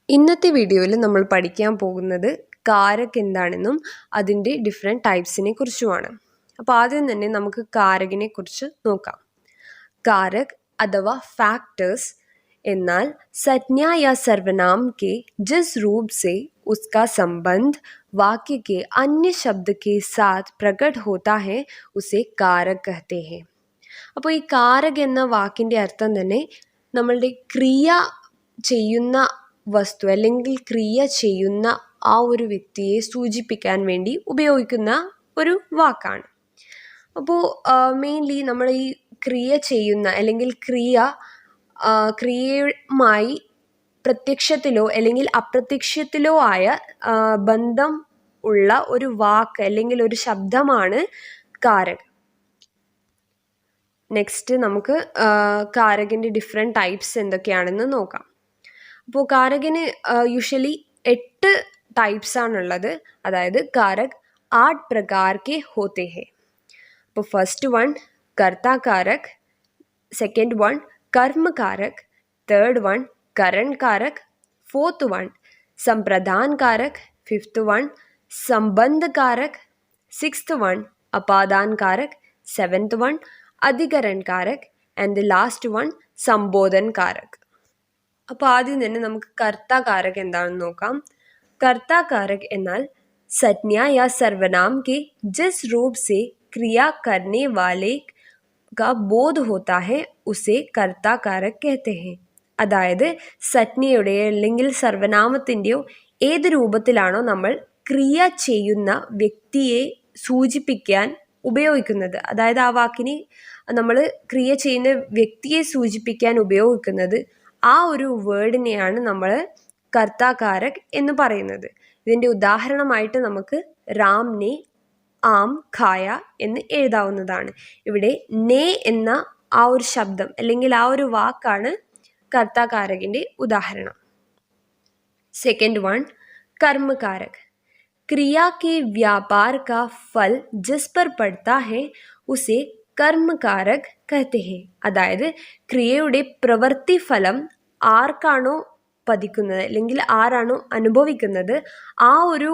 ഇന്നത്തെ വീഡിയോയിൽ നമ്മൾ പഠിക്കാൻ പോകുന്നത് കാരക് എന്താണെന്നും അതിൻ്റെ ഡിഫറെൻറ്റ് ടൈപ്സിനെ കുറിച്ചുമാണ്. അപ്പോൾ ആദ്യം തന്നെ നമുക്ക് കാരകിനെ കുറിച്ച് നോക്കാം. कारक अथवा फैक्टर्स എന്നാൽ संज्ञा या सर्वनाम के जिस रूप से उसका संबंध वाक्य के अन्य शब्द के साथ प्रकट होता है उसे कारक कहते हैं. അപ്പോൾ ഈ കാരക് എന്ന വാക്കിൻ്റെ അർത്ഥം തന്നെ നമ്മളുടെ ക്രിയ ചെയ്യുന്ന വസ്തു അല്ലെങ്കിൽ ക്രിയ ചെയ്യുന്ന ആ ഒരു വ്യക്തിയെ സൂചിപ്പിക്കാൻ വേണ്ടി ഉപയോഗിക്കുന്ന ഒരു വാക്കാണ്. അപ്പോൾ മെയിൻലി നമ്മൾ ഈ ക്രിയ ചെയ്യുന്ന അല്ലെങ്കിൽ ക്രിയയുമായി പ്രത്യക്ഷത്തിലോ അല്ലെങ്കിൽ അപ്രത്യക്ഷത്തിലോ ആയ ബന്ധം ഉള്ള ഒരു വാക്ക് അല്ലെങ്കിൽ ഒരു ശബ്ദമാണ് കാരക്. നെക്സ്റ്റ് നമുക്ക് കാരകിൻ്റെ ഡിഫറെൻറ്റ് ടൈപ്സ് എന്തൊക്കെയാണെന്ന് നോക്കാം. അപ്പോൾ കാരകിന് യൂഷ്വലി 8 ടൈപ്സ് ആണുള്ളത്. അതായത് കാരക് 8 प्रकार के होते हैं. അപ്പോൾ ഫസ്റ്റ് വൺ कर्ता कारक, सेकेंड वन कर्म कारक, थर्ड वन करण कारक, फोर्थ वन संप्रदान कारक, फिफ्थ वन संबंध कारक, सिक्स्थ वन अपादान कारक, सेवेंथ वन अधिकरण कारक ആൻഡ് ലാസ്റ്റ് വൺ സംബോധൻ കാരക്. അപ്പോൾ ആദ്യം തന്നെ നമുക്ക് കർത്താ കാരക് എന്താണെന്ന് നോക്കാം. कर्ता कारक എന്നാൽ संज्ञा या सर्वनाम के जिस रूप से क्रिया करने वाले का बोध होता है उसे कर्ता कारक कहते हैं. അതായത് സംജ്ഞയുടെയോ അല്ലെങ്കിൽ സർവനാമത്തിൻ്റെയോ ഏത് രൂപത്തിലാണോ നമ്മൾ ക്രിയ ചെയ്യുന്ന വ്യക്തിയെ സൂചിപ്പിക്കാൻ ഉപയോഗിക്കുന്നത്, അതായത് ആ വാക്കിനെ നമ്മൾ ക്രിയ ചെയ്യുന്ന വ്യക്തിയെ സൂചിപ്പിക്കാൻ ഉപയോഗിക്കുന്നത്, ആ ഒരു വേർഡിനെയാണ് നമ്മൾ कर्ता कारक എന്ന് പറയുന്നത്. ഇതിൻ്റെ ഉദാഹരണമായിട്ട് നമുക്ക് രാംനെ ആം ഖായ എന്ന് എഴുതാവുന്നതാണ്. ഇവിടെ നേ എന്ന ആ ഒരു ശബ്ദം അല്ലെങ്കിൽ ആ ഒരു വാക്കാണ് कर्ता कारകിൻ്റെ उदाहरण. सेकेंड वन कर्म कारक. क्रिया के व्यापार का फल जिस पर पड़ता है उसे कर्म कारक कहते हैं. അതായത് ക്രിയയുടെ പ്രവൃത്തി ഫലം ആർക്കാണോ പതിക്കുന്നത് അല്ലെങ്കിൽ ആരാണോ അനുഭവിക്കുന്നത് ആ ഒരു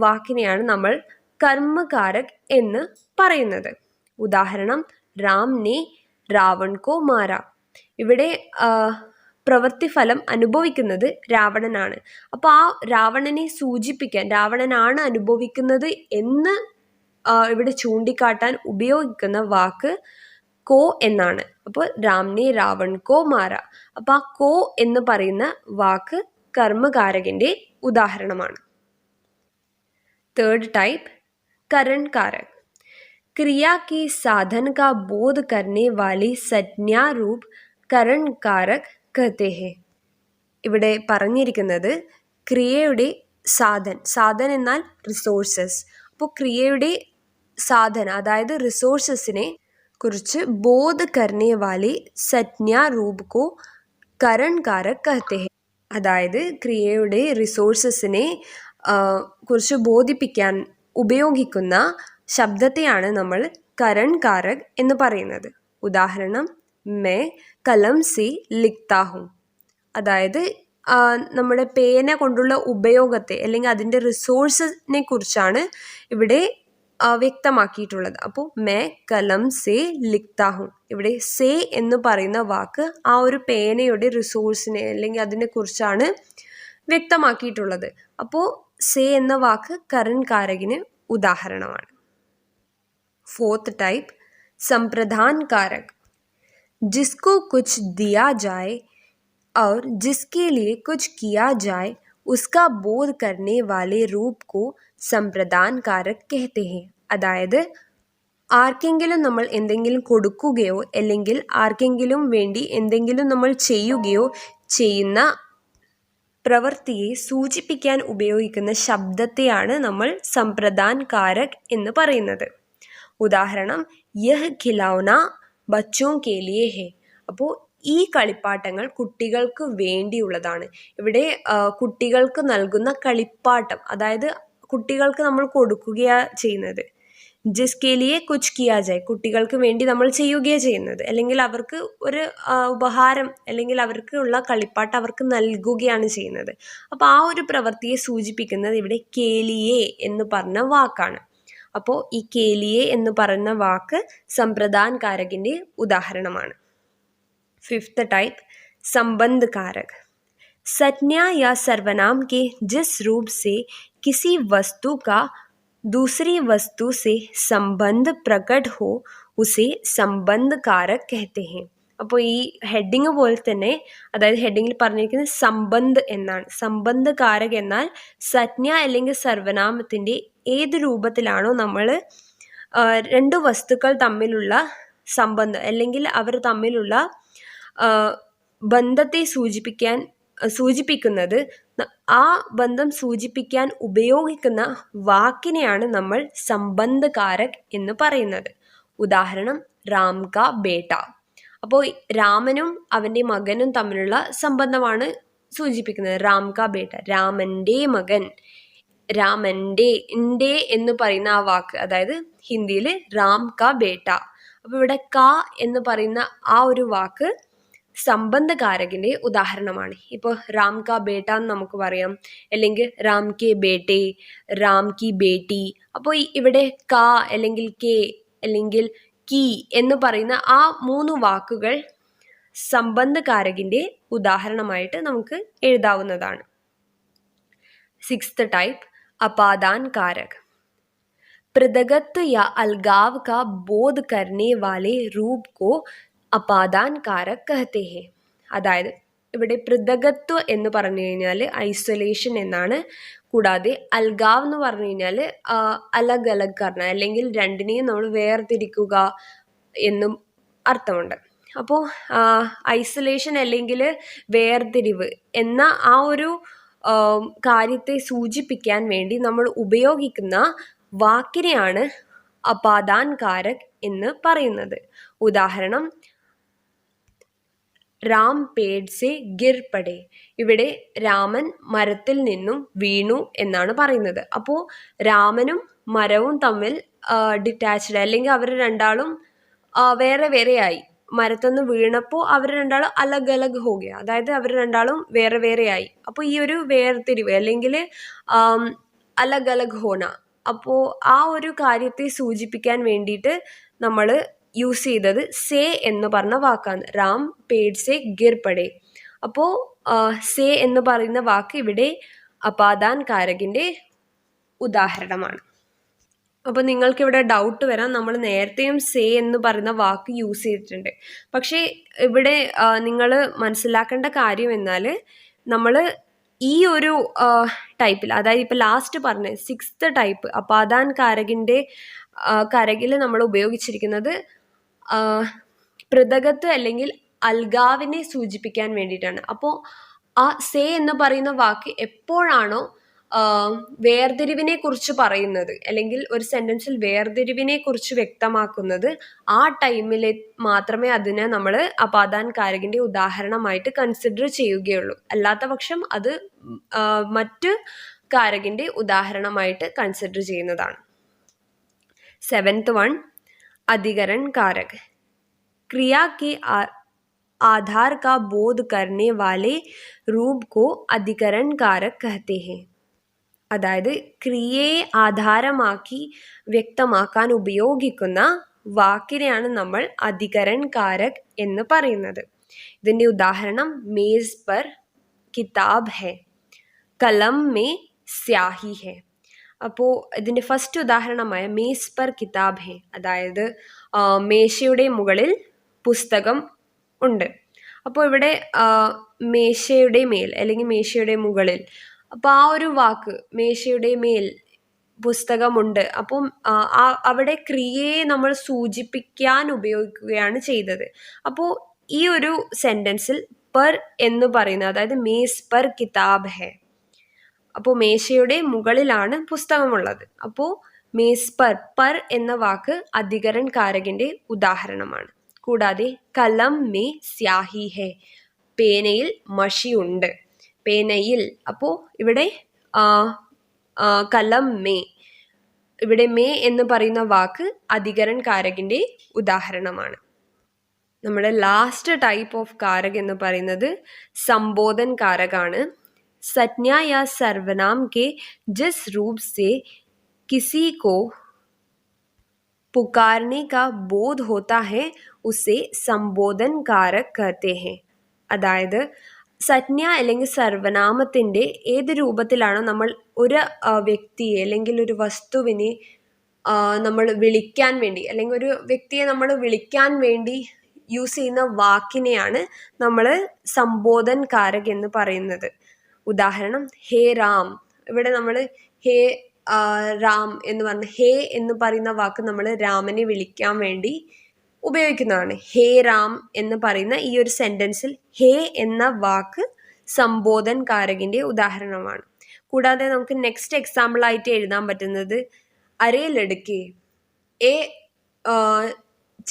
വാക്കിനെയാണ് നമ്മൾ കർമ്മകാരക് എന്ന് പറയുന്നത്. ഉദാഹരണം രാംനെ രാവൺ കോ മാര. ഇവിടെ പ്രവൃത്തിഫലം അനുഭവിക്കുന്നത് രാവണനാണ്. അപ്പോൾ ആ രാവണനെ സൂചിപ്പിക്കാൻ, രാവണനാണ് അനുഭവിക്കുന്നത് എന്ന് ഇവിടെ ചൂണ്ടിക്കാട്ടാൻ ഉപയോഗിക്കുന്ന വാക്ക് കോ എന്നാണ്. അപ്പോൾ രാംനെ രാവൺ കോ മാര. അപ്പോൾ ആ കോ എന്ന് പറയുന്ന വാക്ക് കർമ്മകാരകിൻ്റെ ഉദാഹരണമാണ്. തേർഡ് ടൈപ്പ് करण कारक. क्रिया के साधन का बोध करने वाली संज्ञा रूप करण कारक कहते हैं. ഇവിടെ പറഞ്ഞിരിക്കുന്നത് ക്രിയയുടെ സാധൻ എന്നാൽ റിസോഴ്സസ്. അപ്പോൾ ക്രിയയുടെ സാധന അതായത് റിസോഴ്സസിനെ കുറിച്ച് ബോധ കർണേ വാലി സംജ്ഞാ രൂപ് കോ കരൺ കാരക് കഹത്തെ ഹെ. അതായത് ക്രിയയുടെ റിസോഴ്സസിനെ കുറിച്ച് ബോധിപ്പിക്കാൻ ഉപയോഗിക്കുന്ന ശബ്ദത്തെയാണ് നമ്മൾ കരൺ കാരക് എന്ന് പറയുന്നത്. ഉദാഹരണം മേ കലം സി ലിഖ്താ ഹൂം. അതായത് നമ്മുടെ പേന കൊണ്ടുള്ള ഉപയോഗത്തെ അല്ലെങ്കിൽ അതിൻ്റെ റിസോഴ്സിനെ കുറിച്ചാണ് ഇവിടെ വ്യക്തമാക്കിയിട്ടുള്ളത്. അപ്പോൾ മേ കലം സേ ലിഖ്താ ഹൂം. ഇവിടെ സേ എന്ന് പറയുന്ന വാക്ക് ആ ഒരു പേനയുടെ റിസോഴ്സിനെ അല്ലെങ്കിൽ അതിനെ കുറിച്ചാണ് വ്യക്തമാക്കിയിട്ടുള്ളത്. അപ്പോൾ സേ എന്ന വാക്ക് കരൺ കാരകിന് ഉദാഹരണമാണ്. ഫോർത്ത് ടൈപ്പ് संप्रदान कारक. जिसको कुछ दिया जाए और जिसके लिए कुछ किया जाए उसका बोध करने वाले रूप को संप्रदान कारक कहते हैं. അതായത് ആർക്കെങ്കിലും നമ്മൾ എന്തെങ്കിലും കൊടുക്കുകയോ അല്ലെങ്കിൽ ആർക്കെങ്കിലും വേണ്ടി എന്തെങ്കിലും നമ്മൾ ചെയ്യുകയോ ചെയ്യുന്ന പ്രവൃത്തിയെ സൂചിപ്പിക്കാൻ ഉപയോഗിക്കുന്ന ശബ്ദത്തെയാണ് നമ്മൾ സംപ്രദാൻ കാരക് എന്ന് പറയുന്നത്. ഉദാഹരണം യഹ് ഖിലൗന ബച്ചോं के लिए है. അപ്പോൾ ഈ കളിപ്പാട്ടങ്ങൾ കുട്ടികൾക്ക് വേണ്ടിയുള്ളതാണ്. ഇവിടെ കുട്ടികൾക്ക് നൽകുന്ന കളിപ്പാട്ടം, അതായത് കുട്ടികൾക്ക് നമ്മൾ കൊടുക്കുകയാണ് ചെയ്യുന്നത്. ജിസ്കെ ലിയെ കുച്ച് കിയാ ജായ്, കുട്ടികൾക്ക് വേണ്ടി നമ്മൾ ചെയ്യുകയാണ് ചെയ്യുന്നത്, അല്ലെങ്കിൽ അവർക്ക് ഒരു ഉപഹാരം അല്ലെങ്കിൽ അവർക്കുള്ള കളിപ്പാട്ട് അവർക്ക് നൽകുകയാണ് ചെയ്യുന്നത്. അപ്പോൾ ആ ഒരു പ്രവൃത്തിയെ സൂചിപ്പിക്കുന്നത് ഇവിടെ കേലിയെ എന്ന് പറഞ്ഞ വാക്കാണ്. അപ്പോൾ ഈ കേലിയെ എന്ന് പറയുന്ന വാക്ക് സംപ്രദാൻ കാരകിന്റെ ഉദാഹരണമാണ്. फिफ्थ टाइप संबंध कारक. संज्ञा या सर्वनाम के जिस रूप से किसी वस्तु का दूसरी वस्तु से संबंध प्रकट हो उसे संबंध कारक कहते हैं. അപ്പോൾ ഈ ഹെഡിങ് പോലെ തന്നെ, അതായത് ഹെഡിങ്ങിൽ പറഞ്ഞിരിക്കുന്നത് സംബന്ധ് എന്നാണ്. സംബന്ധ കാരക് എന്നാൽ സംജ്ഞ അല്ലെങ്കിൽ സർവനാമത്തിൻ്റെ ഏത് രൂപത്തിലാണോ നമ്മൾ രണ്ട് വസ്തുക്കൾ തമ്മിലുള്ള സംബന്ധം അല്ലെങ്കിൽ അവർ തമ്മിലുള്ള ബന്ധത്തെ സൂചിപ്പിക്കുന്നത്, ആ ബന്ധം സൂചിപ്പിക്കാൻ ഉപയോഗിക്കുന്ന വാക്കിനെയാണ് നമ്മൾ സംബന്ധ കാരക് എന്ന് പറയുന്നത്. ഉദാഹരണം രാം കാ ബേട്ട. അപ്പോൾ രാമനും അവൻ്റെ മകനും തമ്മിലുള്ള സംബന്ധമാണ് സൂചിപ്പിക്കുന്നത്. രാം കാ ബേട്ട, രാമൻ്റെ മകൻ. രാമൻ്റെ എന്ന് പറയുന്ന ആ വാക്ക്, അതായത് ഹിന്ദിയിൽ രാം കാ ബേട്ട. അപ്പോൾ ഇവിടെ കാ എന്ന് പറയുന്ന ആ ഒരു വാക്ക് സംബന്ധകാരകിന്റെ ഉദാഹരണമാണ്. ഇപ്പോൾ രാം കാ ബേട്ട എന്ന് നമുക്ക് പറയാം, അല്ലെങ്കിൽ രാം കെ ബേട്ടെ, രാം കി ബേട്ടി. അപ്പോൾ ഇവിടെ കാ അല്ലെങ്കിൽ കെ അല്ലെങ്കിൽ കി എന്ന് പറയുന്ന ആ മൂന്ന് വാക്കുകൾ സംബന്ധകാരകിന്റെ ഉദാഹരണമായിട്ട് നമുക്ക് എഴുതാവുന്നതാണ്. സിക്സ്ത് ടൈപ്പ് अपादान कारक. पृथगत्व या अलगाव का बोध करने वाले रूप को അപാദാൻ കാരക് കഹത്തെ ഹെ. അതായത് ഇവിടെ പൃഥകത്വ എന്ന് പറഞ്ഞു കഴിഞ്ഞാൽ ഐസൊലേഷൻ എന്നാണ്. കൂടാതെ അൽഗാവ് എന്ന് പറഞ്ഞു കഴിഞ്ഞാൽ അലഗ് അലഗ് കർണ, അല്ലെങ്കിൽ രണ്ടിനെയും നമ്മൾ വേർതിരിക്കുക എന്നും അർത്ഥമുണ്ട്. അപ്പോൾ ഐസൊലേഷൻ അല്ലെങ്കിൽ വേർതിരിവ് എന്ന ആ ഒരു കാര്യത്തെ സൂചിപ്പിക്കാൻ വേണ്ടി നമ്മൾ ഉപയോഗിക്കുന്ന വാക്കിനെയാണ് അപാദാൻ കാരക് എന്ന് പറയുന്നത്. ഉദാഹരണം രാം പേഡ് സെ ഗിർ പടേ. ഇവിടെ രാമൻ മരത്തിൽ നിന്നും വീണു എന്നാണ് പറയുന്നത്. അപ്പോൾ രാമനും മരവും തമ്മിൽ ഡിറ്റാച്ച്ഡ്, അല്ലെങ്കിൽ അവർ രണ്ടാളും വേറെ വേറെയായി. മരത്തുനിന്ന് വീണപ്പോൾ അവർ രണ്ടാളും അലഗ് അലഗ് ഹോ ഗയ, അതായത് അവർ രണ്ടാളും വേറെ വേറെയായി. അപ്പോൾ ഈ ഒരു വേർതിരിവ് അല്ലെങ്കിൽ അലഗ് അലഗ് ഹോന, അപ്പോൾ ആ ഒരു കാര്യത്തെ സൂചിപ്പിക്കാൻ വേണ്ടിയിട്ട് നമ്മൾ യൂസ് ചെയ്തത് സേ എന്ന് പറഞ്ഞ വാക്കാണ്. രാം പേഡ് സെ ഗിർ പടേ. അപ്പോൾ സേ എന്ന് പറയുന്ന വാക്ക് ഇവിടെ അപാദാൻ കാരകിന്റെ ഉദാഹരണമാണ്. അപ്പോൾ നിങ്ങൾക്കിവിടെ ഡൗട്ട് വരാം, നമ്മൾ നേരത്തെയും സേ എന്ന് പറയുന്ന വാക്ക് യൂസ് ചെയ്തിട്ടുണ്ട്. പക്ഷേ ഇവിടെ നിങ്ങൾ മനസ്സിലാക്കേണ്ട കാര്യം എന്നാൽ നമ്മൾ ഈ ഒരു ടൈപ്പിൽ, അതായത് ഇപ്പോൾ ലാസ്റ്റ് പറഞ്ഞ സിക്സ്ത് ടൈപ്പ് അപാദാൻ കാരകിൽ നമ്മൾ ഉപയോഗിച്ചിരിക്കുന്നത് പൃഥകത്വ അല്ലെങ്കിൽ അൽഗാവിനെ സൂചിപ്പിക്കാൻ വേണ്ടിയിട്ടാണ്. അപ്പോൾ ആ സേ എന്ന് പറയുന്ന വാക്ക് എപ്പോഴാണോ വേർതിരിവിനെ കുറിച്ച് പറയുന്നത്, അല്ലെങ്കിൽ ഒരു സെന്റൻസിൽ വേർതിരിവിനെ കുറിച്ച് വ്യക്തമാക്കുന്നത്, ആ ടൈമിൽ മാത്രമേ അതിനെ നമ്മൾ അപാദാൻ കാരകിന്റെ ഉദാഹരണമായിട്ട് കൺസിഡർ ചെയ്യുകയുള്ളൂ. അല്ലാത്ത പക്ഷം അത് മറ്റു കാരകിന്റെ ഉദാഹരണമായിട്ട് കൺസിഡർ ചെയ്യുന്നതാണ്. സെവൻത്ത് വൺ, अधिकरण कारक. क्रिया के आधार का बोध करने वाले रूप को अधिकरण कारक कहते हैं. അതായത് ക്രിയയെ ആധാരമാക്കി വ്യക്തമാക്കാൻ ഉപയോഗിക്കുന്ന വാക്കിനെയാണ് നമ്മൾ അധികരൺ കാരക് എന്ന് പറയുന്നത്. ഇതിൻ്റെ ഉദാഹരണം മേസ് പർ കിതാബ് ഹെ, കലം മേ സ്യാഹി ഹെ. അപ്പോൾ ഇതിൻ്റെ ഫസ്റ്റ് ഉദാഹരണമായ മേസ് പർ കിതാബ് ഹെ, അതായത് മേശയുടെ മുകളിൽ പുസ്തകം ഉണ്ട്. അപ്പോൾ ഇവിടെ മേശയുടെ മേൽ അല്ലെങ്കിൽ മേശയുടെ മുകളിൽ, അപ്പോൾ ആ ഒരു വാക്ക് മേശയുടെ മേൽ പുസ്തകമുണ്ട്. അപ്പം അവിടെ ക്രിയയെ നമ്മൾ സൂചിപ്പിക്കാൻ ഉപയോഗിക്കുകയാണ് ചെയ്തത്. അപ്പോൾ ഈ ഒരു സെൻറ്റൻസിൽ പർ എന്ന് പറയുന്നത്, അതായത് മേസ് പർ കിതാബ് ഹെ, അപ്പോൾ മേശയുടെ മുകളിലാണ് പുസ്തകമുള്ളത്. അപ്പോൾ മേസ് പർ എന്ന വാക്ക് അധികരൺ കാരകിന്റെ ഉദാഹരണമാണ്. കൂടാതെ കലം മേ സ്യാഹി ഹെ, പേനയിൽ മഷിയുണ്ട്. പേനയിൽ, അപ്പോൾ ഇവിടെ കലം മേ ഇവിടെ മേ എന്ന് പറയുന്ന വാക്ക് അധികരൺ കാരകിന്റെ ഉദാഹരണമാണ്. നമ്മുടെ ലാസ്റ്റ് ടൈപ്പ് ഓഫ് കാരക് എന്ന് പറയുന്നത് സംബോധൻ കാരകാണ്. संज्ञा या सर्वनाम के जिस रूप से किसी को पुकारने का बोध होता है उसे संबोधन कारक कहते हैं. അതായത് സംജ്ഞ അല്ലെങ്കിൽ സർവനാമത്തിൻ്റെ ഏത് രൂപത്തിലാണോ നമ്മൾ ഒരു വ്യക്തിയെ അല്ലെങ്കിൽ ഒരു വസ്തുവിനെ നമ്മൾ വിളിക്കാൻ വേണ്ടി, അല്ലെങ്കിൽ ഒരു വ്യക്തിയെ നമ്മൾ വിളിക്കാൻ വേണ്ടി യൂസ് ചെയ്യുന്ന വാക്കിനെയാണ് നമ്മൾ സംബോധൻ കാരക് എന്ന് പറയുന്നത്. ഉദാഹരണം ഹേ റാം. ഇവിടെ നമ്മൾ ഹേ റാം എന്ന് പറഞ്ഞ ഹേ എന്ന് പറയുന്ന വാക്ക് നമ്മൾ രാമനെ വിളിക്കാൻ വേണ്ടി ഉപയോഗിക്കുന്നതാണ്. ഹേ റാം എന്ന് പറയുന്ന ഈ ഒരു സെൻറ്റൻസിൽ ഹേ എന്ന വാക്ക് സംബോധൻ കാരകിൻ്റെ ഉദാഹരണമാണ്. കൂടാതെ നമുക്ക് നെക്സ്റ്റ് എക്സാമ്പിൾ ആയിട്ട് എഴുതാൻ പറ്റുന്നത് അരേ ലടുക്കെ, എ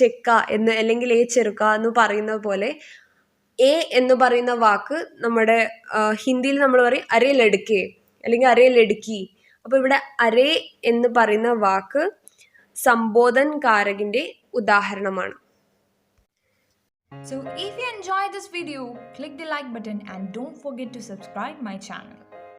ചെക്ക എന്ന് അല്ലെങ്കിൽ എ ചെറുക്ക എന്ന് പറയുന്ന പോലെ എ എന്ന് പറയുന്ന വാക്ക് നമ്മുടെ ഹിന്ദിയിൽ നമ്മൾ പറയും അരേ ലടുക്കെ അല്ലെങ്കിൽ അരേ ലടുക്കി. അപ്പോൾ ഇവിടെ അരേ എന്ന് പറയുന്ന വാക്ക് സംബോധൻ കാരകിന്റെ ഉദാഹരണമാണ്. So if you enjoyed this video, click the like button and don't forget to subscribe my channel.